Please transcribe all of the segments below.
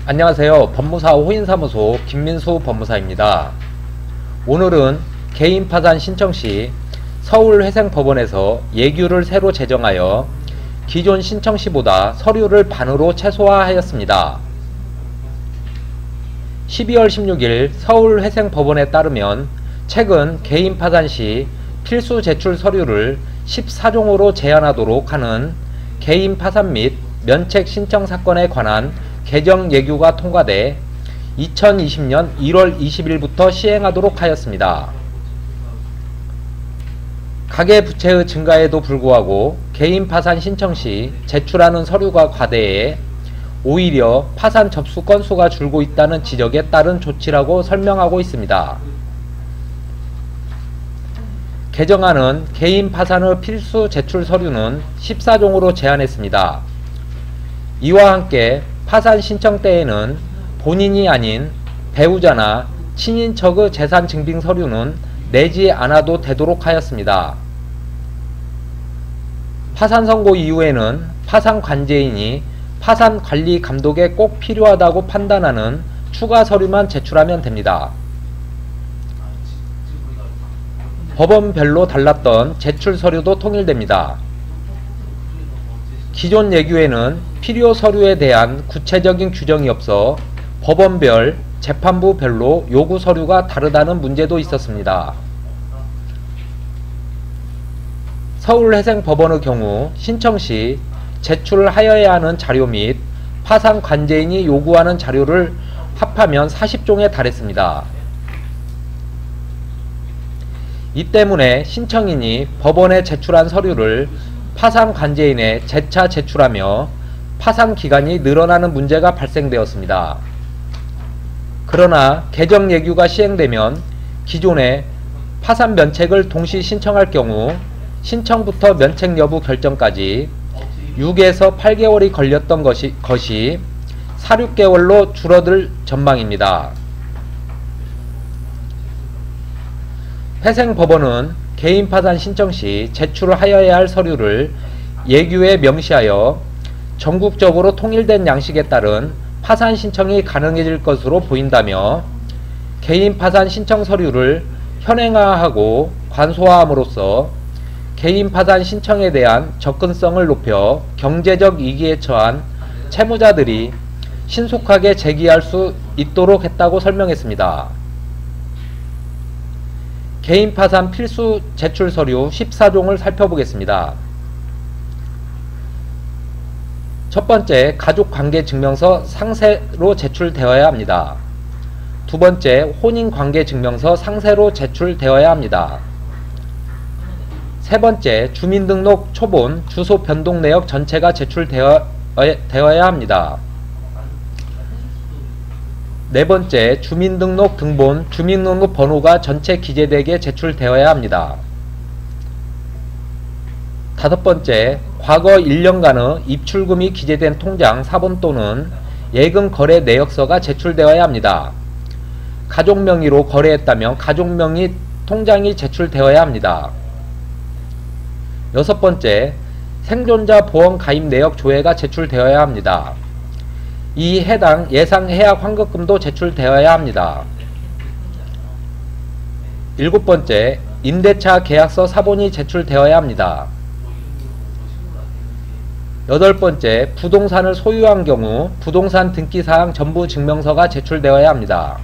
안녕하세요. 법무사 호인사무소 김민수 법무사입니다. 오늘은 개인 파산 신청 시 서울회생법원에서 예규를 새로 제정하여 기존 신청 시보다 서류를 반으로 최소화하였습니다. 12월 16일 서울회생법원에 따르면 최근 개인 파산 시 필수 제출 서류를 14종으로 제한하도록 하는 개인 파산 및 면책 신청 사건에 관한 개정 예규가 통과돼 2020년 1월 20일부터 시행하도록 하였습니다. 가계부채의 증가에도 불구하고 개인 파산 신청 시 제출하는 서류가 과대해 오히려 파산 접수 건수가 줄고 있다는 지적에 따른 조치라고 설명하고 있습니다. 개정안은 개인 파산의 필수 제출 서류는 14종으로 제한했습니다. 이와 함께 파산 신청 때에는 본인이 아닌 배우자나 친인척의 재산 증빙 서류는 내지 않아도 되도록 하였습니다. 파산 선고 이후에는 파산 관제인이 파산 관리 감독에 꼭 필요하다고 판단하는 추가 서류만 제출하면 됩니다. 법원별로 달랐던 제출 서류도 통일됩니다. 기존 예규에는 필요 서류에 대한 구체적인 규정이 없어 법원별, 재판부별로 요구 서류가 다르다는 문제도 있었습니다. 서울회생법원의 경우 신청 시 제출하여야 하는 자료 및 파산 관제인이 요구하는 자료를 합하면 40종에 달했습니다. 이 때문에 신청인이 법원에 제출한 서류를 파산 관제인에 재차 제출하며 파산 기간이 늘어나는 문제가 발생되었습니다. 그러나 개정 예규가 시행되면 기존에 파산 면책을 동시 신청할 경우 신청부터 면책 여부 결정까지 6에서 8개월이 걸렸던 것이 4, 6개월로 줄어들 전망입니다. 회생법원은 개인 파산 신청 시 제출하여야 할 서류를 예규에 명시하여 전국적으로 통일된 양식에 따른 파산 신청이 가능해질 것으로 보인다며 개인 파산 신청 서류를 현행화하고 관소화함으로써 개인 파산 신청에 대한 접근성을 높여 경제적 위기에 처한 채무자들이 신속하게 제기할 수 있도록 했다고 설명했습니다. 개인 파산 필수 제출 서류 14종을 살펴보겠습니다. 첫 번째, 가족관계증명서 상세로 제출되어야 합니다. 두 번째, 혼인관계증명서 상세로 제출되어야 합니다. 세 번째, 주민등록 초본, 주소 변동 내역 전체가 제출되어야 합니다. 네 번째, 주민등록 등본, 주민등록 번호가 전체 기재되게 제출되어야 합니다. 다섯 번째, 과거 1년간의 입출금이 기재된 통장, 사본 또는 예금 거래 내역서가 제출되어야 합니다. 가족 명의로 거래했다면 가족 명의 통장이 제출되어야 합니다. 여섯 번째, 생존자 보험 가입 내역 조회가 제출되어야 합니다. 이 해당 예상 해약 환급금도 제출되어야 합니다. 일곱 번째, 임대차 계약서 사본이 제출되어야 합니다. 여덟 번째, 부동산을 소유한 경우 부동산 등기사항 전부 증명서가 제출되어야 합니다.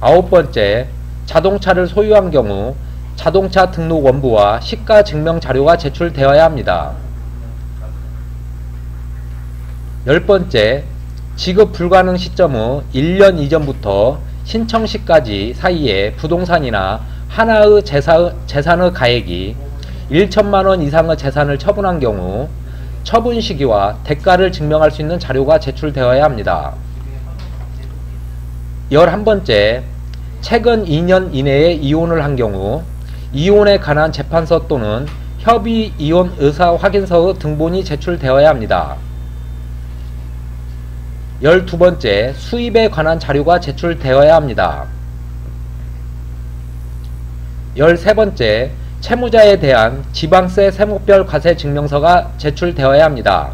아홉 번째, 자동차를 소유한 경우 자동차 등록 원부와 시가 증명 자료가 제출되어야 합니다. 열 번째, 지급 불가능 시점의 1년 이전부터 신청 시까지 사이에 부동산이나 하나의 재산의 가액이 1천만원 이상의 재산을 처분한 경우 처분 시기와 대가를 증명할 수 있는 자료가 제출되어야 합니다. 11번째, 최근 2년 이내에 이혼을 한 경우 이혼에 관한 재판서 또는 협의 이혼 의사 확인서의 등본이 제출되어야 합니다. 12번째, 수입에 관한 자료가 제출되어야 합니다. 13번째, 채무자에 대한 지방세 세목별 과세 증명서가 제출되어야 합니다.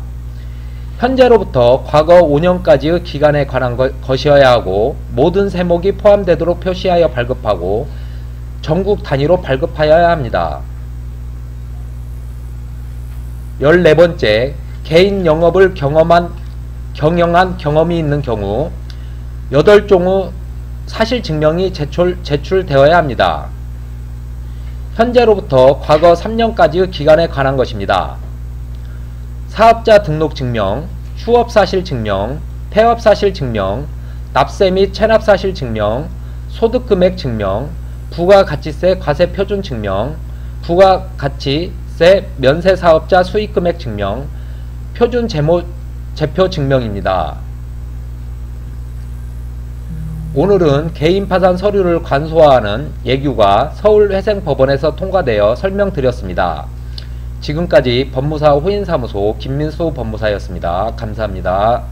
현재로부터 과거 5년까지의 기간에 관한 것이어야 하고 모든 세목이 포함되도록 표시하여 발급하고 전국 단위로 발급하여야 합니다. 14번째, 개인 영업을 경영한 경험이 있는 경우 8종의 사실증명이 제출되어야 합니다. 현재로부터 과거 3년까지의 기간에 관한 것입니다. 사업자 등록증명, 휴업사실증명, 폐업사실증명, 납세 및 체납사실증명, 소득금액증명, 부가가치세 과세표준증명, 부가가치세 면세사업자 수익금액증명, 표준제표증명입니다. 오늘은 개인파산 서류를 간소화하는 예규가 서울회생법원에서 통과되어 설명드렸습니다. 지금까지 법무사 호인사무소 김민수 법무사였습니다. 감사합니다.